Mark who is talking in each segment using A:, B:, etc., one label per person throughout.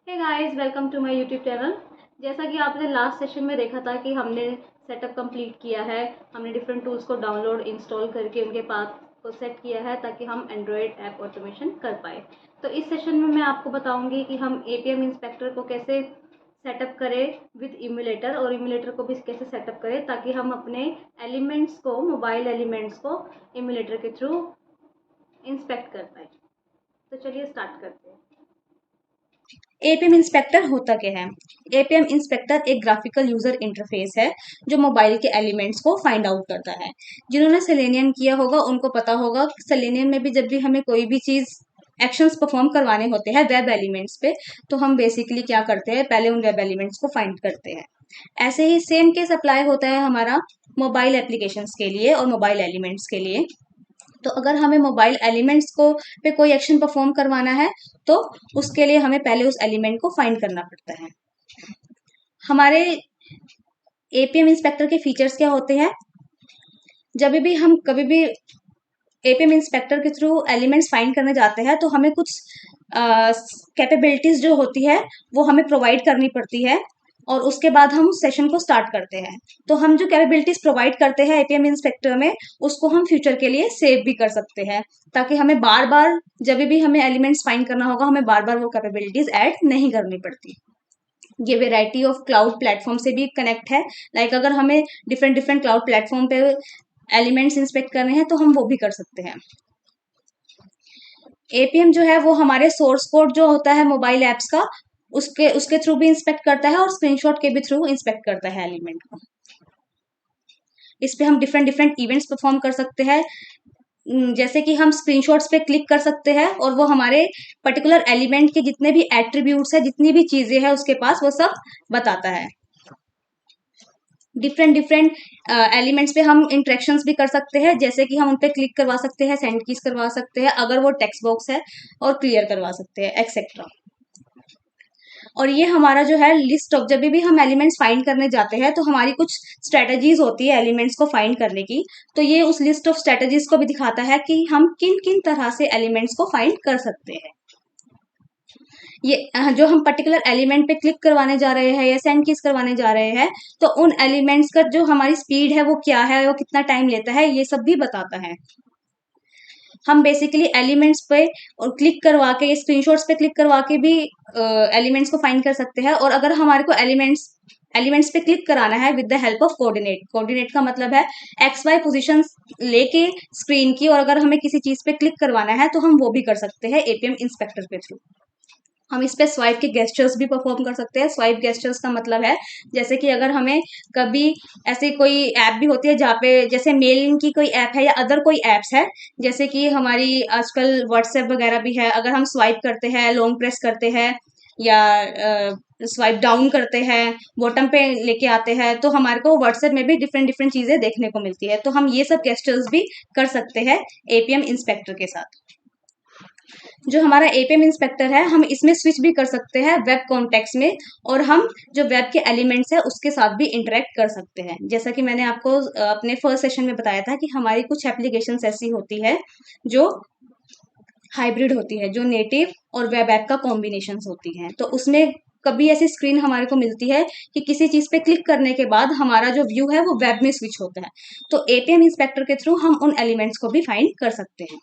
A: Hey guys, welcome to my YouTube channel. जैसा कि आपने लास्ट सेशन में देखा था कि हमने सेटअप कंप्लीट किया है। हमने डिफरेंट टूल्स को डाउनलोड इंस्टॉल करके उनके पाथ को सेट किया है ताकि हम एंड्रॉयड ऐप ऑटोमेशन कर पाए। तो इस सेशन में मैं आपको बताऊंगी कि हम एपीएम इंस्पेक्टर को कैसे सेटअप करें विद इम्यूलेटर, और इम्यूलेटर को भी कैसे सेटअप करें ताकि हम अपने एलिमेंट्स को, मोबाइल एलिमेंट्स को इम्यूलेटर के थ्रू इंस्पेक्ट कर पाए। तो चलिए स्टार्ट करते हैं।
B: एपीएम इंस्पेक्टर होता क्या है? एपीएम इंस्पेक्टर एक ग्राफिकल यूजर इंटरफेस है जो मोबाइल के एलिमेंट्स को फाइंड आउट करता है। जिन्होंने सेलेनियम किया होगा उनको पता होगा कि सेलेनियम में भी जब भी हमें कोई भी चीज एक्शंस परफॉर्म करवाने होते हैं वेब एलिमेंट्स पे, तो हम बेसिकली क्या करते हैं, पहले उन वेब एलिमेंट्स को फाइंड करते हैं। ऐसे ही सेम केस अप्लाई होता है हमारा मोबाइल एप्लीकेशंस के लिए और मोबाइल एलिमेंट्स के लिए। तो अगर हमें मोबाइल एलिमेंट्स को पे कोई एक्शन परफॉर्म करवाना है तो उसके लिए हमें पहले उस एलिमेंट को फाइंड करना पड़ता है। हमारे एपीएम इंस्पेक्टर के फीचर्स क्या होते हैं? जब भी हम कभी भी एपीएम इंस्पेक्टर के थ्रू एलिमेंट्स फाइंड करने जाते हैं तो हमें कुछ कैपेबिलिटीज जो होती है वो हमें प्रोवाइड करनी पड़ती है, और उसके बाद हम उस सेशन को स्टार्ट करते हैं। तो हम जो कैपेबिलिटीज प्रोवाइड करते हैं एपीएम इंस्पेक्टर में, उसको हम फ्यूचर के लिए सेव भी कर सकते हैं, ताकि हमें बार बार जब भी हमें एलिमेंट्स फाइंड करना होगा हमें बार बार वो कैपेबिलिटीज ऐड नहीं करनी पड़ती। ये वेराइटी ऑफ क्लाउड प्लेटफॉर्म से भी कनेक्ट है। अगर हमें डिफरेंट डिफरेंट क्लाउड प्लेटफॉर्म पे एलिमेंट्स इंस्पेक्ट करने हैं तो हम वो भी कर सकते हैं। एपीएम जो है वो हमारे सोर्स कोड जो होता है मोबाइल ऐप्स का, उसके उसके थ्रू भी इंस्पेक्ट करता है और स्क्रीनशॉट के भी थ्रू इंस्पेक्ट करता है एलिमेंट को। इस पे हम डिफरेंट डिफरेंट इवेंट्स परफॉर्म कर सकते हैं। जैसे कि हम स्क्रीनशॉट्स पे क्लिक कर सकते हैं और वो हमारे पर्टिकुलर एलिमेंट के जितने भी एट्रीब्यूट्स है, जितनी भी चीजें हैं उसके पास, वो सब बताता है। डिफरेंट डिफरेंट एलिमेंट्स पे हम इंटरेक्शंस भी कर सकते हैं, जैसे कि हम उन पे क्लिक करवा सकते हैं, सेंड कीज करवा सकते हैं अगर वो टेक्स्ट बॉक्स है, और क्लियर करवा सकते हैं एक्सेट्रा। और ये हमारा जो है लिस्ट ऑफ, जब भी हम एलिमेंट्स फाइंड करने जाते हैं तो हमारी कुछ स्ट्रेटजीज होती है एलिमेंट्स को फाइंड करने की। तो ये उस लिस्ट ऑफ स्ट्रेटजीज को भी दिखाता है कि हम किन किन तरह से एलिमेंट्स को फाइंड कर सकते हैं। ये जो हम पर्टिकुलर एलिमेंट पे क्लिक करवाने जा रहे हैं या सेंड किस करवाने जा रहे हैं, तो उन एलिमेंट्स का जो हमारी स्पीड है वो क्या है, वो कितना टाइम लेता है, ये सब भी बताता है। हम बेसिकली एलिमेंट्स पे और क्लिक करवा के, स्क्रीनशॉट्स पे क्लिक करवा के भी एलिमेंट्स को फाइंड कर सकते हैं। और अगर हमारे को एलिमेंट्स पे क्लिक कराना है with the help of coordinate, coordinate का मतलब है एक्स वाई पोजीशन लेके स्क्रीन की, और अगर हमें किसी चीज पे क्लिक करवाना है तो हम वो भी कर सकते हैं एपीएम इंस्पेक्टर के थ्रू। हम इस पे स्वाइप के गेस्टर्स भी परफॉर्म कर सकते हैं। स्वाइप गेस्टर्स का मतलब है, जैसे कि अगर हमें कभी ऐसी कोई ऐप भी होती है जहाँ पे, जैसे मेलिंग की कोई ऐप है या अदर कोई ऐप्स है, जैसे कि हमारी आजकल व्हाट्सएप वगैरह भी है, अगर हम स्वाइप करते हैं, लॉन्ग प्रेस करते हैं या स्वाइप डाउन करते हैं, बॉटम पे लेके आते हैं, तो हमारे को व्हाट्सएप में भी डिफरेंट डिफरेंट चीजें देखने को मिलती है। तो हम ये सब गेस्टर्स भी कर सकते हैं एपीएम इंस्पेक्टर के साथ। जो हमारा एपीएम इंस्पेक्टर है, हम इसमें स्विच भी कर सकते हैं वेब कॉन्टेक्स्ट में, और हम जो वेब के एलिमेंट्स है उसके साथ भी इंटरेक्ट कर सकते हैं। जैसा कि मैंने आपको अपने फर्स्ट सेशन में बताया था कि हमारी कुछ एप्लीकेशंस ऐसी होती है जो हाइब्रिड होती है, जो नेटिव और वेब ऐप का कॉम्बिनेशन होती है। तो उसमें कभी ऐसी स्क्रीन हमारे को मिलती है कि किसी चीज पे क्लिक करने के बाद हमारा जो व्यू है वो वेब में स्विच होता है। तो एपीएम इंस्पेक्टर के थ्रू हम उन एलिमेंट्स को भी फाइंड कर सकते हैं।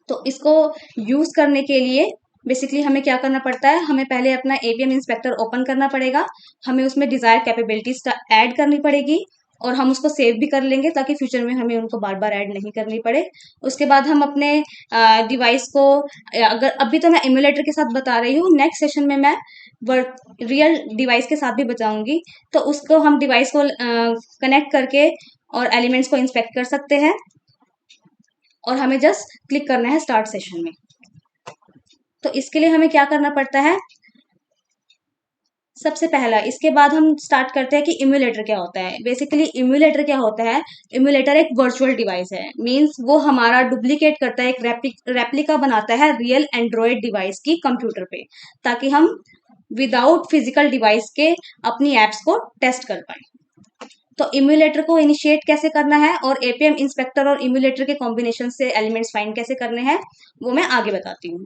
B: तो इसको यूज करने के लिए बेसिकली हमें क्या करना पड़ता है, हमें पहले अपना एपीएम इंस्पेक्टर ओपन करना पड़ेगा, हमें उसमें डिजायर कैपेबिलिटीज ऐड करनी पड़ेगी, और हम उसको सेव भी कर लेंगे ताकि फ्यूचर में हमें उनको बार बार ऐड नहीं करनी पड़े। उसके बाद हम अपने डिवाइस को, अगर अभी तो मैं एमुलेटर के साथ बता रही हूँ, नेक्स्ट सेशन में मैं रियल डिवाइस के साथ भी बताऊंगी। तो उसको हम डिवाइस को कनेक्ट करके और एलिमेंट्स को इंस्पेक्ट कर सकते हैं, और हमें जस्ट क्लिक करना है स्टार्ट सेशन में। तो इसके लिए हमें क्या करना पड़ता है, सबसे पहला, इसके बाद हम स्टार्ट करते हैं कि इम्यूलेटर क्या होता है। बेसिकली इम्यूलेटर क्या होता है, इम्यूलेटर एक वर्चुअल डिवाइस है, मींस वो हमारा डुप्लीकेट करता है, एक रेप्लिका बनाता है रियल एंड्रॉयड डिवाइस की कंप्यूटर पे, ताकि हम विदाउट फिजिकल डिवाइस के अपनी एप्स को टेस्ट कर पाए। तो इम्यूलेटर को इनिशिएट कैसे करना है और एपीएम इंस्पेक्टर और इम्यूलेटर के कॉम्बिनेशन से एलिमेंट्स फाइंड कैसे करने हैं, वो मैं आगे बताती हूँ।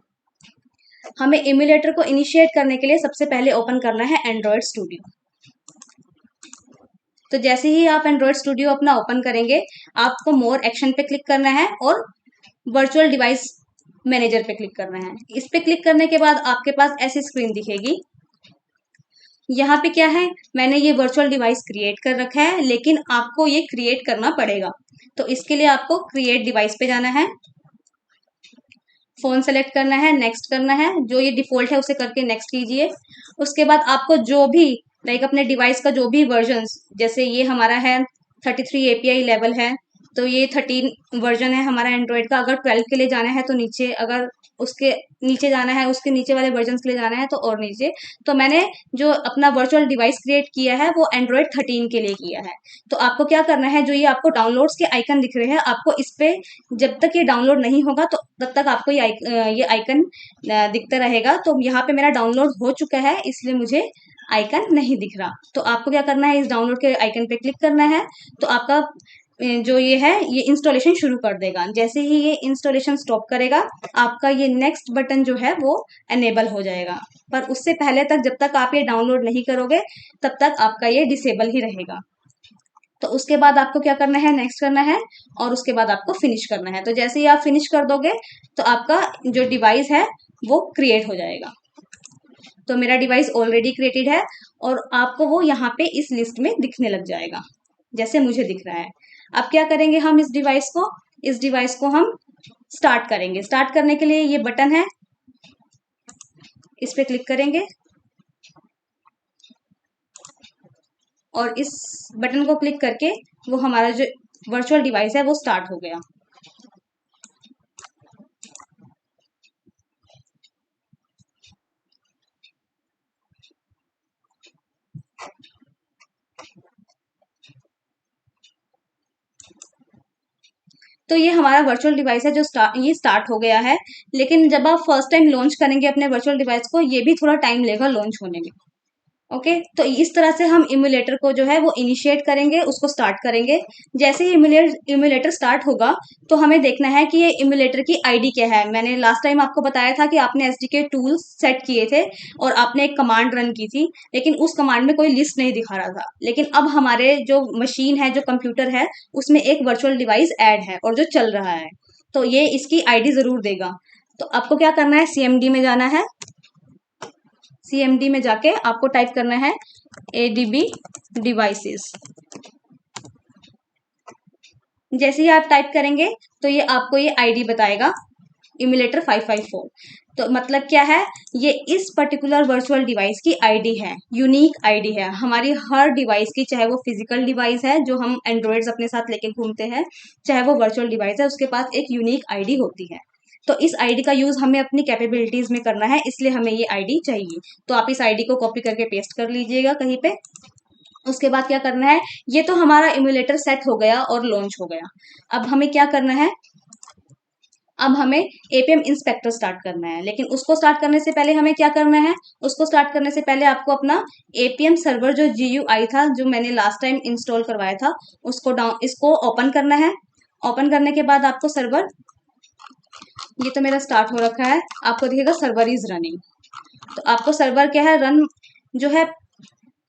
B: हमें इम्यूलेटर को इनिशिएट करने के लिए सबसे पहले ओपन करना है एंड्रॉयड स्टूडियो। तो जैसे ही आप एंड्रॉयड स्टूडियो अपना ओपन करेंगे, आपको मोर एक्शन पे क्लिक करना है और वर्चुअल डिवाइस मैनेजर पे क्लिक करना है। इस पे क्लिक करने के बाद आपके पास ऐसी स्क्रीन दिखेगी। यहाँ पे क्या है, मैंने ये वर्चुअल डिवाइस क्रिएट कर रखा है, लेकिन आपको ये क्रिएट करना पड़ेगा। तो इसके लिए आपको क्रिएट डिवाइस पे जाना है, फोन सेलेक्ट करना है, नेक्स्ट करना है, जो ये डिफॉल्ट है उसे करके नेक्स्ट कीजिए। उसके बाद आपको जो भी लाइक अपने डिवाइस का जो भी वर्जन, जैसे ये हमारा है 33 API लेवल है, तो ये 13 वर्जन है हमारा एंड्रॉयड का। अगर 12 के लिए जाना है तो नीचे, अगर उसके नीचे जाना है, उसके नीचे वाले वर्जन के लिए जाना है तो और नीचे। तो मैंने जो अपना वर्चुअल डिवाइस क्रिएट किया है वो एंड्रॉयड 13 के लिए किया है। तो आपको क्या करना है, जो ये आपको डाउनलोड्स के आइकन दिख रहे हैं, आपको इस पे जब तक ये डाउनलोड नहीं होगा तो तब तक आपको ये आइकन दिखता रहेगा। तो यहाँ पे मेरा डाउनलोड हो चुका है, इसलिए मुझे आइकन नहीं दिख रहा। तो आपको क्या करना है, इस डाउनलोड के आइकन पे क्लिक करना है। तो आपका जो ये है ये इंस्टॉलेशन शुरू कर देगा। जैसे ही ये इंस्टॉलेशन स्टॉप करेगा, आपका ये नेक्स्ट बटन जो है वो एनेबल हो जाएगा। पर उससे पहले तक, जब तक आप ये डाउनलोड नहीं करोगे, तब तक आपका ये डिसेबल ही रहेगा। तो उसके बाद आपको क्या करना है, नेक्स्ट करना है, और उसके बाद आपको फिनिश करना है। तो जैसे ही आप फिनिश कर दोगे तो आपका जो डिवाइस है वो क्रिएट हो जाएगा। तो मेरा डिवाइस ऑलरेडी क्रिएटेड है और आपको वो यहाँ पे इस लिस्ट में दिखने लग जाएगा, जैसे मुझे दिख रहा है। अब क्या करेंगे हम, इस डिवाइस को हम स्टार्ट करेंगे। स्टार्ट करने के लिए ये बटन है, इस पे क्लिक करेंगे और इस बटन को क्लिक करके वो हमारा जो वर्चुअल डिवाइस है वो स्टार्ट हो गया। तो ये हमारा वर्चुअल डिवाइस है जो ये स्टार्ट हो गया है। लेकिन जब आप फर्स्ट टाइम लॉन्च करेंगे अपने वर्चुअल डिवाइस को, ये भी थोड़ा टाइम लेगा लॉन्च होने में। ओके, तो इस तरह से हम इम्यूलेटर को जो है वो इनिशिएट करेंगे, उसको स्टार्ट करेंगे। जैसे ही इम्यूलेटर स्टार्ट होगा तो हमें देखना है कि ये इम्यूलेटर की आईडी क्या है। मैंने लास्ट टाइम आपको बताया था कि आपने एसडीके टूल्स सेट किए थे और आपने एक कमांड रन की थी, लेकिन उस कमांड में कोई लिस्ट नहीं दिखा रहा था। लेकिन अब हमारे जो मशीन है, जो कंप्यूटर है, उसमें एक वर्चुअल डिवाइस ऐड है और जो चल रहा है, तो ये इसकी आईडी जरूर देगा। तो आपको क्या करना है, सीएमडी में जाना है। सीएमडी में जाके आपको टाइप करना है ADB डिवाइसेस। जैसे ही आप टाइप करेंगे तो ये आपको ये आईडी बताएगा, इम्यूलेटर 554। तो मतलब क्या है, ये इस पर्टिकुलर वर्चुअल डिवाइस की आईडी है, यूनिक आईडी है। हमारी हर डिवाइस की, चाहे वो फिजिकल डिवाइस है जो हम एंड्रॉइड्स अपने साथ लेके घूमते हैं, चाहे वो वर्चुअल डिवाइस है, उसके पास एक यूनिक आईडी होती है। तो इस आईडी का यूज हमें अपनी कैपेबिलिटीज में करना है, इसलिए हमें ये आईडी चाहिए। तो आप इस आईडी को कॉपी करके पेस्ट कर लीजिएगा कहीं पे। उसके बाद क्या करना है, ये तो हमारा इम्यूलेटर सेट हो गया और लॉन्च हो गया। अब हमें क्या करना है, अब हमें एपीएम इंस्पेक्टर स्टार्ट करना है। लेकिन उसको स्टार्ट करने से पहले हमें क्या करना है, उसको स्टार्ट करने से पहले आपको अपना एपीएम सर्वर जो GUI था, जो मैंने लास्ट टाइम इंस्टॉल करवाया था, इसको ओपन करना है। ओपन करने के बाद आपको सर्वर, ये तो मेरा स्टार्ट हो रखा है, आपको दिखेगा सर्वर इज रनिंग। तो आपको सर्वर क्या है, रन जो है,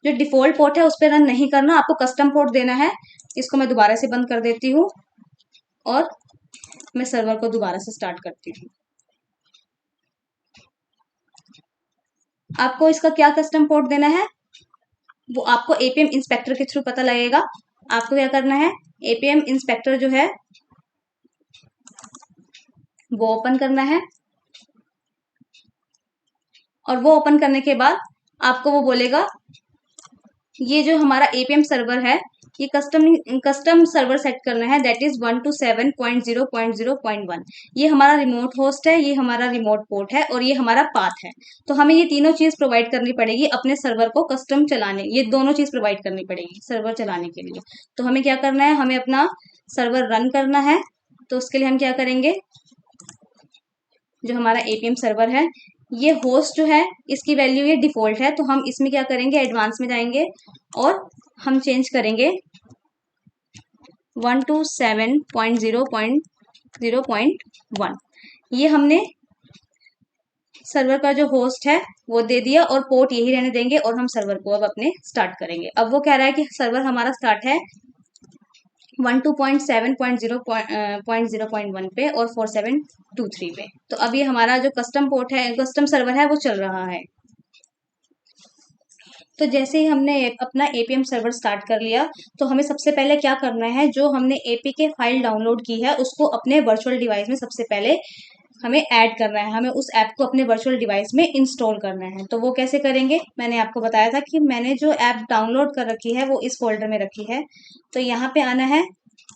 B: जो डिफॉल्ट पोर्ट है उस पर रन नहीं करना, आपको कस्टम पोर्ट देना है। इसको मैं दोबारा से बंद कर देती हूँ और मैं सर्वर को दोबारा से स्टार्ट करती हूँ। आपको इसका क्या कस्टम पोर्ट देना है वो आपको एपीएम इंस्पेक्टर के थ्रू पता लगेगा। आपको क्या करना है, एपीएम इंस्पेक्टर जो है वो ओपन करना है, और वो ओपन करने के बाद आपको वो बोलेगा, ये जो हमारा एपीएम सर्वर है, ये कस्टम सर्वर सेट करना है, दैट इज 127.0.0.1। ये हमारा रिमोट होस्ट है, ये हमारा रिमोट पोर्ट है और ये हमारा पाथ है। तो हमें ये तीनों चीज प्रोवाइड करनी पड़ेगी अपने सर्वर को कस्टम चलाने, ये दोनों चीज प्रोवाइड करनी पड़ेगी सर्वर चलाने के लिए। तो हमें क्या करना है, हमें अपना सर्वर रन करना है। तो उसके लिए हम क्या करेंगे, जो हमारा एपीएम सर्वर है, ये होस्ट जो है इसकी वैल्यू ये डिफॉल्ट है, तो हम इसमें क्या करेंगे, एडवांस में जाएंगे और हम चेंज करेंगे 127.0.0.1। ये हमने सर्वर का जो होस्ट है वो दे दिया और पोर्ट यही रहने देंगे और हम सर्वर को अब अपने स्टार्ट करेंगे। अब वो कह रहा है कि सर्वर हमारा स्टार्ट है 12.7.0.1 पे और 4723 पे। तो अब ये हमारा जो कस्टम पोर्ट है, कस्टम सर्वर है, वो चल रहा है। तो जैसे ही हमने अपना एपीएम सर्वर स्टार्ट कर लिया, तो हमें सबसे पहले क्या करना है, जो हमने एपीके फाइल डाउनलोड की है उसको अपने वर्चुअल डिवाइस में सबसे पहले हमें ऐड करना है, हमें उस ऐप को अपने वर्चुअल डिवाइस में इंस्टॉल करना है। तो वो कैसे करेंगे, मैंने आपको बताया था कि मैंने जो ऐप डाउनलोड कर रखी है वो इस फोल्डर में रखी है। तो यहाँ पे आना है,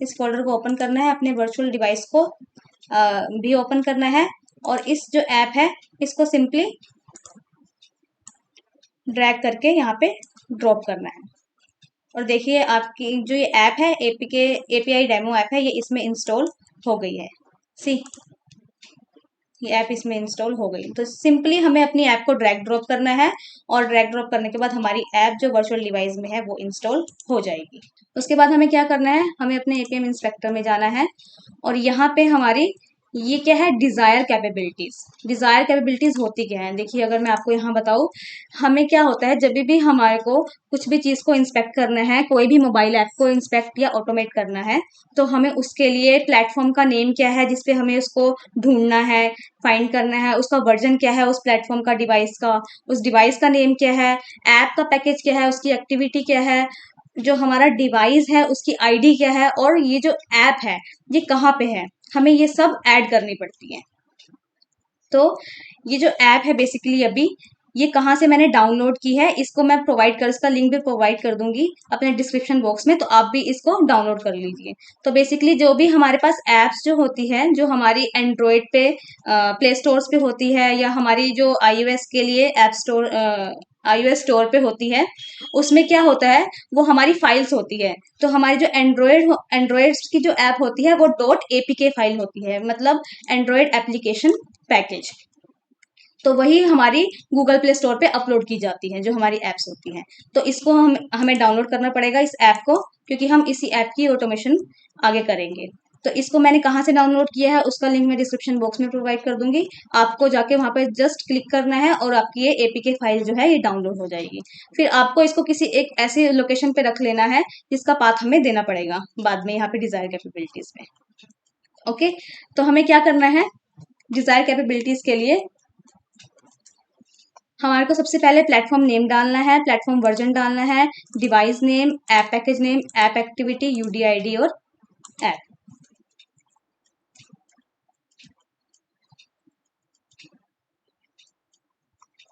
B: इस फोल्डर को ओपन करना है, अपने वर्चुअल डिवाइस को भी ओपन करना है और इस जो ऐप है इसको सिंपली ड्रैग करके यहाँ पे ड्रॉप करना है। और देखिए आपकी जो ये ऐप है एपीआई डेमो ऐप है, ये इसमें इंस्टॉल हो गई है। सी, ये ऐप इसमें इंस्टॉल हो गई। तो सिंपली हमें अपनी ऐप को ड्रैग ड्रॉप करना है और ड्रैग ड्रॉप करने के बाद हमारी ऐप जो वर्चुअल डिवाइस में है वो इंस्टॉल हो जाएगी। उसके बाद हमें क्या करना है, हमें अपने एपीएम इंस्पेक्टर में जाना है और यहाँ पे हमारी ये क्या है, डिजायर कैपेबिलिटीज। डिजायर कैपेबिलिटीज होती क्या है, देखिए अगर मैं आपको यहाँ बताऊँ, हमें क्या होता है, जब भी हमारे को कुछ भी चीज़ को इंस्पेक्ट करना है, कोई भी मोबाइल ऐप को इंस्पेक्ट या ऑटोमेट करना है, तो हमें उसके लिए प्लेटफॉर्म का नेम क्या है जिसपे हमें उसको ढूंढना है, फाइंड करना है, उसका वर्जन क्या है उस प्लेटफॉर्म का, डिवाइस का, उस डिवाइस का नेम क्या है, ऐप का पैकेज क्या है, उसकी एक्टिविटी क्या है, जो हमारा डिवाइस है उसकी आईडी क्या है, और ये जो ऐप है ये कहाँ पे है, हमें ये सब ऐड करनी पड़ती है। तो ये जो ऐप है बेसिकली अभी ये कहाँ से मैंने डाउनलोड की है, इसको मैं प्रोवाइड कर, इसका लिंक भी प्रोवाइड कर दूंगी अपने डिस्क्रिप्शन बॉक्स में, तो आप भी इसको डाउनलोड कर लीजिए। तो बेसिकली जो भी हमारे पास ऐप्स जो होती है, जो हमारी एंड्रॉयड पे प्ले स्टोर्स पे होती है, या हमारी जो आईओएस के लिए ऐप स्टोर आईओएस स्टोर पे होती है, उसमें क्या होता है, वो हमारी फाइल्स होती है। तो हमारी जो एंड्रॉयड की जो ऐप होती है वो .apk फाइल होती है, मतलब एंड्रॉयड एप्लीकेशन पैकेज। तो वही हमारी गूगल प्ले स्टोर पे अपलोड की जाती है, जो हमारी एप्स होती हैं। तो इसको हमें डाउनलोड करना पड़ेगा इस ऐप को, क्योंकि हम इसी ऐप की ऑटोमेशन आगे करेंगे। तो इसको मैंने कहाँ से डाउनलोड किया है उसका लिंक मैं डिस्क्रिप्शन बॉक्स में प्रोवाइड कर दूंगी, आपको जाके वहां पे जस्ट क्लिक करना है और आपकी ये एपीके फाइल जो है ये डाउनलोड हो जाएगी। फिर आपको इसको किसी एक ऐसी लोकेशन पे रख लेना है जिसका पाथ हमें देना पड़ेगा बाद में यहाँ पे डिजायर कैपेबिलिटीज में। ओके, तो हमें क्या करना है, डिजायर कैपेबिलिटीज के लिए हमारे को सबसे पहले प्लेटफॉर्म नेम डालना है, प्लेटफॉर्म वर्जन डालना है, device name, app package name, app activity, UDID और ऐप।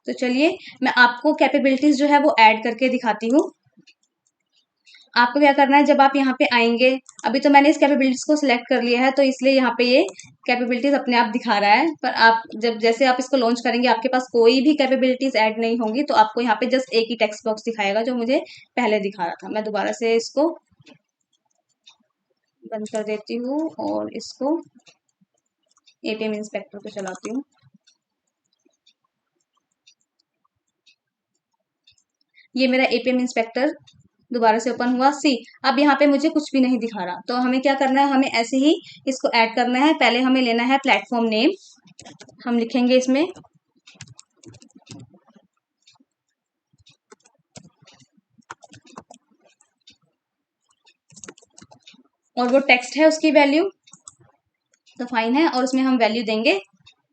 B: तो चलिए मैं आपको कैपेबिलिटीज जो है वो ऐड करके दिखाती हूँ। आपको क्या करना है, जब आप यहाँ पे आएंगे, अभी तो मैंने इस कैपेबिलिटीज को सिलेक्ट कर लिया है तो इसलिए यहाँ पे ये कैपेबिलिटीज अपने आप दिखा रहा है, पर आप जब जैसे आप इसको लॉन्च करेंगे आपके पास कोई भी कैपेबिलिटीज ऐड नहीं होंगी, तो आपको यहाँ पे जस्ट एक ही टेक्स्ट बॉक्स दिखाएगा जो मुझे पहले दिखा रहा था। मैं दोबारा से इसको बंद कर देती हूँ और इसको एपीएम इंस्पेक्टर को चलाती हूँ। ये मेरा एपीएम इंस्पेक्टर दोबारा से ओपन हुआ। सी, अब यहाँ पे मुझे कुछ भी नहीं दिखा रहा, तो हमें क्या करना है, हमें ऐसे ही इसको ऐड करना है। पहले हमें लेना है प्लेटफॉर्म नेम, हम लिखेंगे इसमें और वो टेक्स्ट है उसकी वैल्यू तो फाइन है, और उसमें हम वैल्यू देंगे।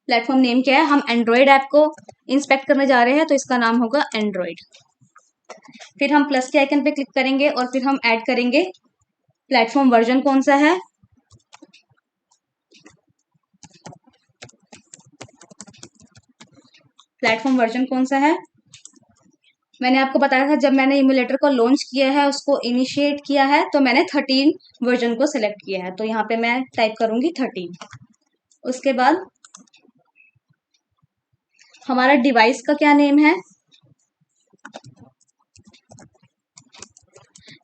B: प्लेटफॉर्म नेम क्या है, हम एंड्रॉयड ऐप को इंस्पेक्ट करने जा रहे हैं तो इसका नाम होगा एंड्रॉयड। फिर हम प्लस के आइकन पे क्लिक करेंगे और फिर हम ऐड करेंगे प्लेटफॉर्म वर्जन कौन सा है, प्लेटफॉर्म वर्जन कौन सा है। मैंने आपको बताया था जब मैंने इम्यूलेटर को लॉन्च किया है, उसको इनिशिएट किया है, तो मैंने 13 वर्जन को सिलेक्ट किया है, तो यहाँ पे मैं टाइप करूंगी 13। उसके बाद हमारा डिवाइस का क्या नेम है,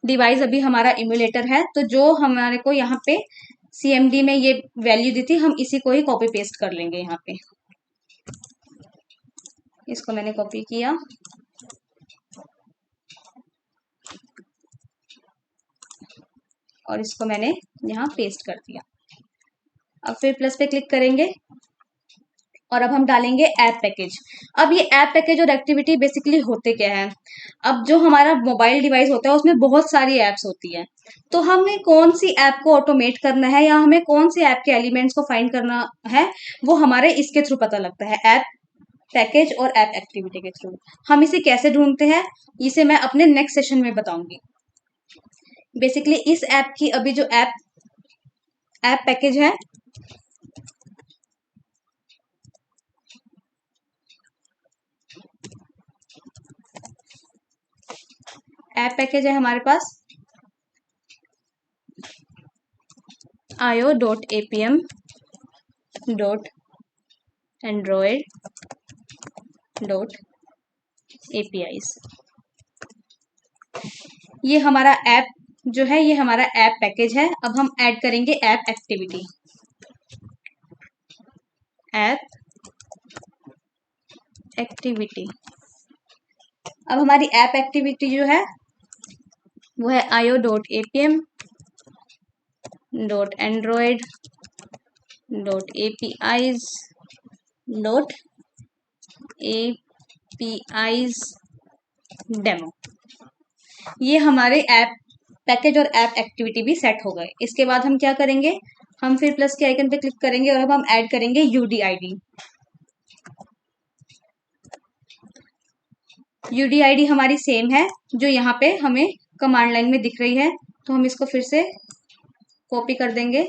B: डिवाइस अभी हमारा इम्यूलेटर है, तो जो हमारे को यहाँ पे सीएमडी में ये वैल्यू दी थी हम इसी को ही कॉपी पेस्ट कर लेंगे यहाँ पे। इसको मैंने कॉपी किया और इसको मैंने यहाँ पेस्ट कर दिया। अब फिर प्लस पे क्लिक करेंगे और अब हम डालेंगे ऐप पैकेज। अब ये ऐप पैकेज और एक्टिविटी बेसिकली होते क्या है, अब जो हमारा मोबाइल डिवाइस होता है उसमें बहुत सारी ऐप्स होती हैं, तो हमें कौन सी ऐप को ऑटोमेट करना है या हमें कौन सी ऐप के एलिमेंट्स को फाइंड करना है, वो हमारे इसके थ्रू पता लगता है, ऐप पैकेज और ऐप एक्टिविटी के थ्रू। हम इसे कैसे ढूंढते हैं, इसे मैं अपने नेक्स्ट सेशन में बताऊंगी। बेसिकली इस ऐप की अभी जो ऐप पैकेज है, ऐप पैकेज है हमारे पास io.apm.android.apis। ये हमारा ऐप जो है, ये हमारा ऐप पैकेज है। अब हम ऐड करेंगे ऐप एक्टिविटी। ऐप एक्टिविटी, अब हमारी ऐप एक्टिविटी जो है वो है io.apm.android.apis डेमो। ये हमारे ऐप पैकेज और ऐप एक्टिविटी भी सेट हो गए। इसके बाद हम क्या करेंगे, हम फिर प्लस के आइकन पे क्लिक करेंगे और अब हम ऐड करेंगे यूडीआईडी। यूडीआईडी हमारी सेम है जो यहाँ पे हमें कमांड लाइन में दिख रही है, तो हम इसको फिर से कॉपी कर देंगे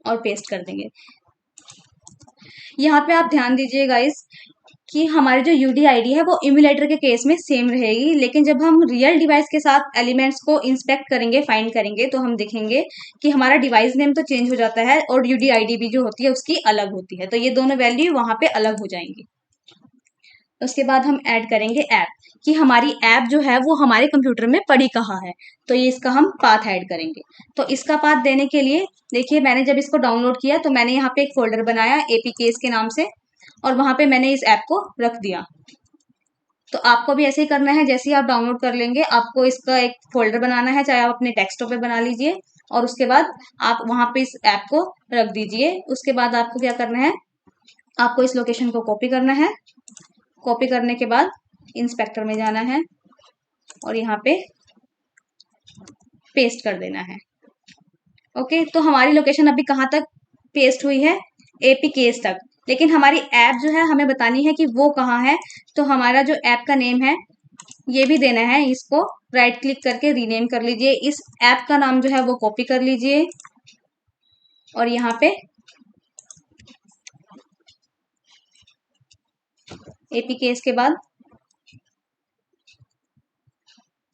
B: और पेस्ट कर देंगे। यहाँ पे आप ध्यान दीजिए गाइस कि हमारी जो यूडीआईडी है वो इम्यूलेटर के केस में सेम रहेगी, लेकिन जब हम रियल डिवाइस के साथ एलिमेंट्स को इंस्पेक्ट करेंगे, फाइंड करेंगे, तो हम देखेंगे कि हमारा डिवाइस नेम तो चेंज हो जाता है और यूडीआईडी भी जो होती है उसकी अलग होती है, तो ये दोनों वैल्यू वहां पे अलग हो जाएंगी। उसके बाद हम ऐड करेंगे ऐप, कि हमारी ऐप जो है वो हमारे कंप्यूटर में पड़ी कहाँ है, तो ये इसका हम पाथ ऐड करेंगे। तो इसका पाथ देने के लिए देखिए, मैंने जब इसको डाउनलोड किया तो मैंने यहाँ पे एक फोल्डर बनाया एपीकेस के नाम से, और वहां पे मैंने इस ऐप को रख दिया। तो आपको भी ऐसे ही करना है, जैसे ही आप डाउनलोड कर लेंगे आपको इसका एक फोल्डर बनाना है, चाहे आप अपने डेस्कटॉप पे बना लीजिए, और उसके बाद आप वहां पे इस ऐप को रख दीजिए। उसके बाद आपको क्या करना है, आपको इस लोकेशन को कॉपी करना है। कॉपी करने के बाद इंस्पेक्टर में जाना है और यहाँ पे पेस्ट कर देना है। ओके, तो हमारी लोकेशन अभी कहाँ तक पेस्ट हुई है, एपी केस तक, लेकिन हमारी ऐप जो है हमें बतानी है कि वो कहाँ है। तो हमारा जो ऐप का नेम है ये भी देना है, इसको राइट क्लिक करके रीनेम कर लीजिए। इस ऐप का नाम जो है वो कॉपी कर लीजिए और यहाँ पे एपी केस के बाद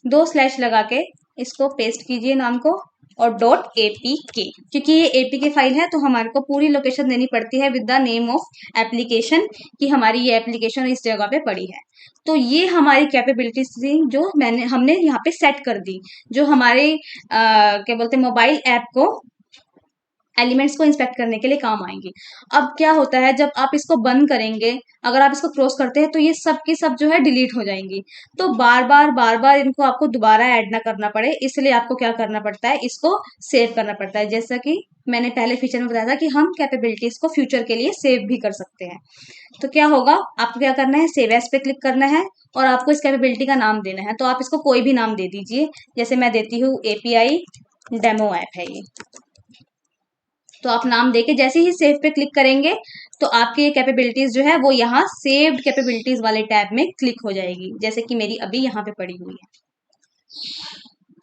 B: 2 स्लैश लगा के इसको पेस्ट कीजिए नाम को, और .apk, क्योंकि ये एपीके फाइल है तो हमारे को पूरी लोकेशन देनी पड़ती है with the name of application, कि हमारी ये एप्लीकेशन इस जगह पे पड़ी है। तो ये हमारी कैपेबिलिटीज थी जो हमने यहाँ पे सेट कर दी, जो हमारे क्या बोलते हैं मोबाइल ऐप को एलिमेंट्स को इंस्पेक्ट करने के लिए काम आएंगी। अब क्या होता है, जब आप इसको बंद करेंगे, अगर आप इसको क्रॉस करते हैं तो ये सब की सब जो है डिलीट हो जाएंगी। तो बार बार इनको आपको दोबारा ऐड ना करना पड़े, इसलिए आपको क्या करना पड़ता है, इसको सेव करना पड़ता है। जैसा कि मैंने पहले फीचर में बताया था कि हम कैपेबिलिटीज को फ्यूचर के लिए सेव भी कर सकते हैं। तो क्या होगा, आपको क्या करना है, सेव एज पे क्लिक करना है और आपको इस कैपेबिलिटी का नाम देना है। तो आप इसको कोई भी नाम दे दीजिए, जैसे मैं देती हूँ एपीआई डेमो ऐप है ये। तो आप नाम देके जैसे ही सेव पे क्लिक करेंगे तो आपकी ये कैपेबिलिटीज जो है वो यहाँ सेव्ड कैपेबिलिटीज वाले टैब में क्लिक हो जाएगी, जैसे कि मेरी अभी यहाँ पे पड़ी हुई है।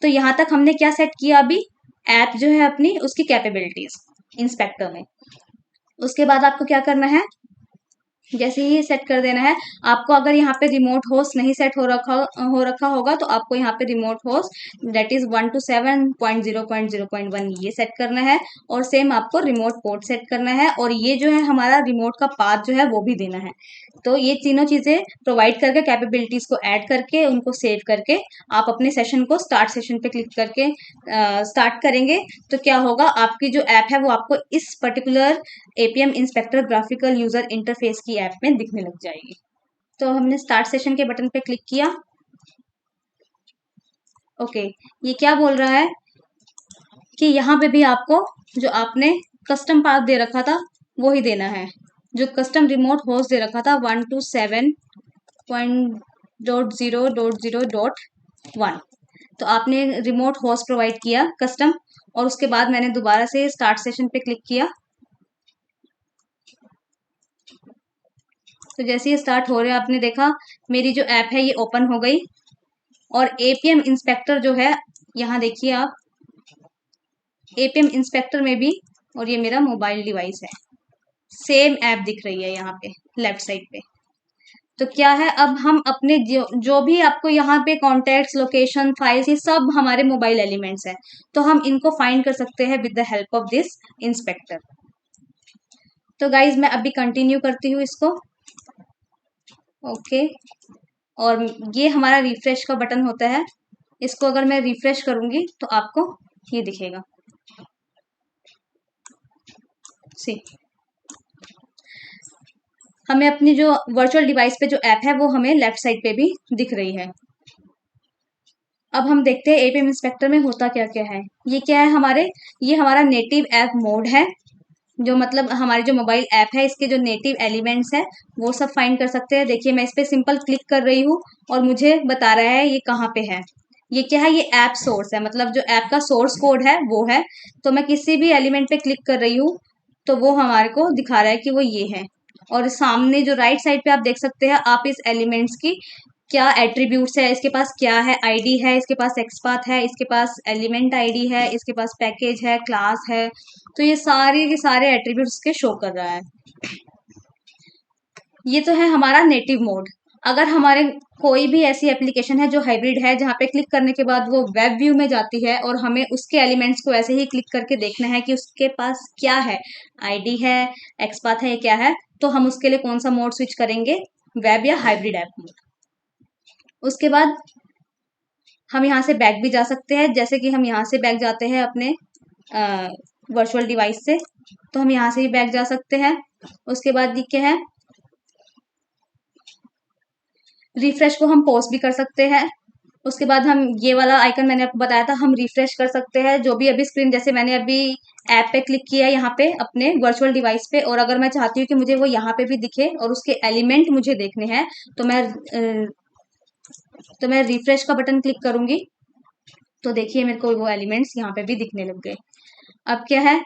B: तो यहाँ तक हमने क्या सेट किया, अभी ऐप जो है अपनी उसकी कैपेबिलिटीज इंस्पेक्टर में। उसके बाद आपको क्या करना है, जैसे ही सेट कर देना है आपको, अगर यहाँ पे रिमोट होस्ट नहीं सेट हो रखा होगा तो आपको यहाँ पे रिमोट होस्ट दैट इज 127.0.0.1 ये सेट करना है, और सेम आपको रिमोट पोर्ट सेट करना है, और ये जो है हमारा रिमोट का पाथ जो है वो भी देना है। तो ये तीनों चीजें प्रोवाइड करके कैपेबिलिटीज को ऐड करके उनको सेव करके आप अपने सेशन को स्टार्ट सेशन पे क्लिक करके स्टार्ट करेंगे। तो क्या होगा, आपकी जो ऐप है वो आपको इस particular APM inspector graphical user interface की ऐप में दिखने लग जाएगी। तो हमने स्टार्ट सेशन के बटन पे क्लिक किया। ओके, ये क्या बोल रहा है कि यहाँ पे भी आपको जो आपने कस्टम पाथ दे रखा था वो ही देना है जो कस्टम रिमोट होस्ट दे रखा था 127.0.0.1। तो आपने रिमोट होस्ट प्रोवाइड किया कस्टम, और उसके बाद मैंने दोबारा से स्टार्ट सेशन पे क्लिक किया। तो जैसे ये स्टार्ट हो रहा है, आपने देखा मेरी जो ऐप है ये ओपन हो गई, और एपीएम इंस्पेक्टर जो है, यहाँ देखिए आप, एपीएम इंस्पेक्टर में भी, और ये मेरा मोबाइल डिवाइस है, सेम ऐप दिख रही है यहाँ पे लेफ्ट साइड पे। तो क्या है, अब हम अपने जो भी आपको यहाँ पे कॉन्टैक्ट्स, लोकेशन, फाइल्स, ये सब हमारे मोबाइल एलिमेंट्स हैं, तो हम इनको फाइंड कर सकते हैं with the help of this inspector. तो गाइज मैं अभी कंटिन्यू करती हूँ इसको। ओके, और ये हमारा रिफ्रेश का बटन होता है, इसको अगर मैं रिफ्रेश करूंगी तो आपको ये दिखेगा। सी, हमें अपनी जो वर्चुअल डिवाइस पे जो ऐप है वो हमें लेफ्ट साइड पे भी दिख रही है। अब हम देखते हैं एपीएम इंस्पेक्टर में होता क्या क्या है। ये क्या है, ये हमारा नेटिव ऐप मोड है, जो मतलब हमारी जो मोबाइल ऐप है इसके जो नेटिव एलिमेंट्स है वो सब फाइंड कर सकते हैं। देखिए मैं इस पर सिंपल क्लिक कर रही हूँ और मुझे बता रहा है ये कहाँ पे है। ये क्या है, ये ऐप सोर्स है, मतलब जो ऐप का सोर्स कोड है वो है। तो मैं किसी भी एलिमेंट पे क्लिक कर रही हूँ तो वो हमारे को दिखा रहा है कि वो ये है। और सामने जो राइट साइड पे आप देख सकते हैं आप इस एलिमेंट्स की क्या एट्रीब्यूट्स है, इसके पास क्या है, आईडी है, इसके पास एक्सपाथ है, इसके पास एलिमेंट आईडी है, इसके पास पैकेज है, क्लास है। तो ये सारे के सारे एट्रीब्यूट्स के शो कर रहा है। ये तो है हमारा नेटिव मोड। अगर हमारे कोई भी ऐसी एप्लीकेशन है जो हाइब्रिड है, जहाँ पे क्लिक करने के बाद वो वेब व्यू में जाती है और हमें उसके एलिमेंट्स को ऐसे ही क्लिक करके देखना है कि उसके पास क्या है, आईडी है, एक्सपाथ है, क्या है, तो हम उसके लिए कौन सा मोड स्विच करेंगे, वेब या हाइब्रिड ऐप मोड। उसके बाद हम यहाँ से बैक भी जा सकते हैं, जैसे कि हम यहाँ से बैक जाते हैं अपने वर्चुअल डिवाइस से, तो हम यहाँ से ही बैक जा सकते हैं। उसके बाद ये क्या है, रिफ्रेश को हम पॉज भी कर सकते हैं। उसके बाद हम ये वाला आइकन मैंने आपको बताया था, हम रिफ्रेश कर सकते हैं जो भी अभी स्क्रीन, जैसे मैंने अभी ऐप पे क्लिक किया है यहाँ पे अपने वर्चुअल डिवाइस पे, और अगर मैं चाहती हूँ कि मुझे वो यहाँ पे भी दिखे और उसके एलिमेंट मुझे देखने हैं तो मैं रिफ्रेश का बटन क्लिक करूंगी। तो देखिए मेरे को वो एलिमेंट्स यहाँ पे भी दिखने लग गए। अब क्या है,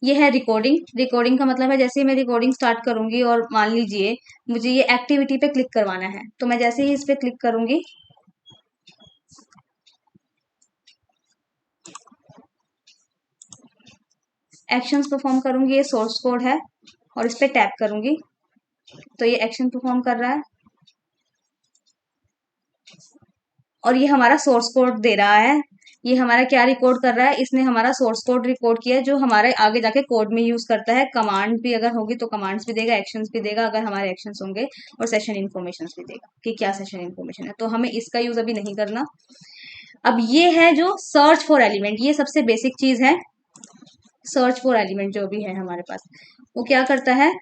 B: ये है रिकॉर्डिंग। रिकॉर्डिंग का मतलब है जैसे ही मैं रिकॉर्डिंग स्टार्ट करूंगी और मान लीजिए मुझे ये एक्टिविटी पे क्लिक करवाना है, तो मैं जैसे ही इस पे क्लिक करूंगी एक्शंस परफॉर्म करूंगी, ये सोर्स कोड है, और इस पे टैप करूंगी तो ये एक्शन परफॉर्म कर रहा है, और ये हमारा सोर्स कोड दे रहा है। ये हमारा क्या रिकॉर्ड कर रहा है, इसने हमारा सोर्स कोड रिकॉर्ड किया है जो हमारे आगे जाके कोड में यूज करता है। कमांड भी अगर होगी तो कमांड्स भी देगा, एक्शंस भी देगा अगर हमारे एक्शंस होंगे, और सेशन इन्फॉर्मेशन भी देगा कि क्या सेशन इन्फॉर्मेशन है। तो हमें इसका यूज अभी नहीं करना। अब ये है जो सर्च फॉर एलिमेंट, ये सबसे बेसिक चीज है। सर्च फॉर एलिमेंट जो भी है हमारे पास, वो क्या करता है,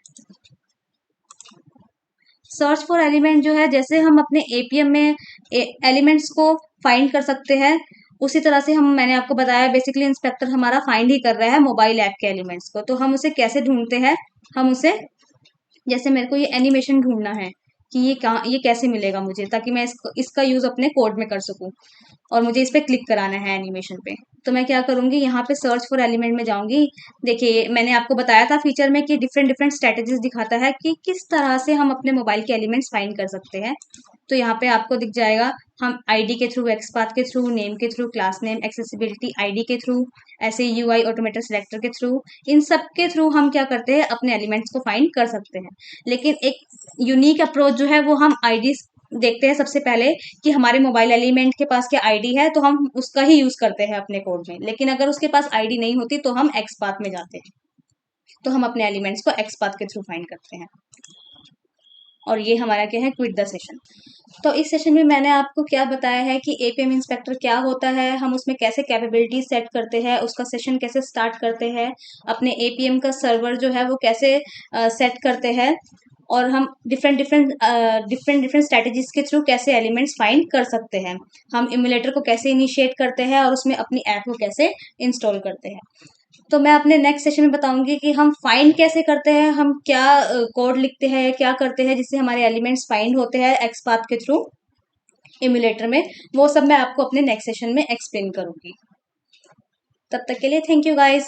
B: सर्च फॉर एलिमेंट जो है, जैसे हम अपने एपीएम में एलिमेंट्स को फाइंड कर सकते हैं, उसी तरह से मैंने आपको बताया बेसिकली इंस्पेक्टर हमारा फाइंड ही कर रहा है मोबाइल ऐप के एलिमेंट्स को। तो हम उसे कैसे ढूंढते हैं, हम उसे, जैसे मेरे को ये एनिमेशन ढूंढना है कि ये कैसे मिलेगा मुझे, ताकि मैं इसका यूज अपने कोड में कर सकूं, और मुझे इस पे क्लिक कराना है एनिमेशन पे। तो मैं क्या करूंगी, यहाँ पे सर्च फॉर एलिमेंट में जाऊंगी। देखिए मैंने आपको बताया था फीचर में कि डिफरेंट डिफरेंट स्ट्रेटेजीज दिखाता है कि किस तरह से हम अपने मोबाइल के एलिमेंट्स फाइंड कर सकते हैं। तो यहाँ पे आपको दिख जाएगा, हम आईडी के थ्रू, एक्सपाथ के थ्रू, नेम के through, class name, accessibility ID के थ्रू, ऐसे यूआई ऑटोमेटेड सिलेक्टर के थ्रू, इन सब के थ्रू हम क्या करते हैं, अपने एलिमेंट्स को फाइंड कर सकते हैं। लेकिन एक यूनिक अप्रोच जो है वो हम आईडी देखते हैं सबसे पहले कि हमारे मोबाइल एलिमेंट के पास क्या आईडी है, तो हम उसका ही यूज करते हैं अपने कोड में। लेकिन अगर उसके पास आईडी नहीं होती तो हम एक्सपाथ में जाते हैं, तो हम अपने एलिमेंट्स को एक्सपाथ के थ्रू फाइंड करते हैं। और ये हमारा क्या है, क्विट द सेशन। तो इस सेशन में मैंने आपको क्या बताया है कि एपीएम इंस्पेक्टर क्या होता है, हम उसमें कैसे कैपेबिलिटी सेट करते हैं, उसका सेशन कैसे स्टार्ट करते हैं, अपने एपीएम का सर्वर जो है वो कैसे सेट करते हैं, और हम डिफरेंट डिफरेंट स्ट्रेटेजीज के थ्रू कैसे एलिमेंट्स फाइंड कर सकते हैं, हम इमुलेटर को कैसे इनिशिएट करते हैं और उसमें अपनी ऐप को कैसे इंस्टॉल करते हैं। तो मैं अपने नेक्स्ट सेशन में बताऊंगी कि हम फाइंड कैसे करते हैं, हम क्या कोड लिखते हैं, क्या करते हैं जिससे हमारे एलिमेंट्स फाइंड होते हैं एक्सपाथ के थ्रू इम्यूलेटर में। वो सब मैं आपको अपने नेक्स्ट सेशन में एक्सप्लेन करूंगी। तब तक के लिए थैंक यू गाइस।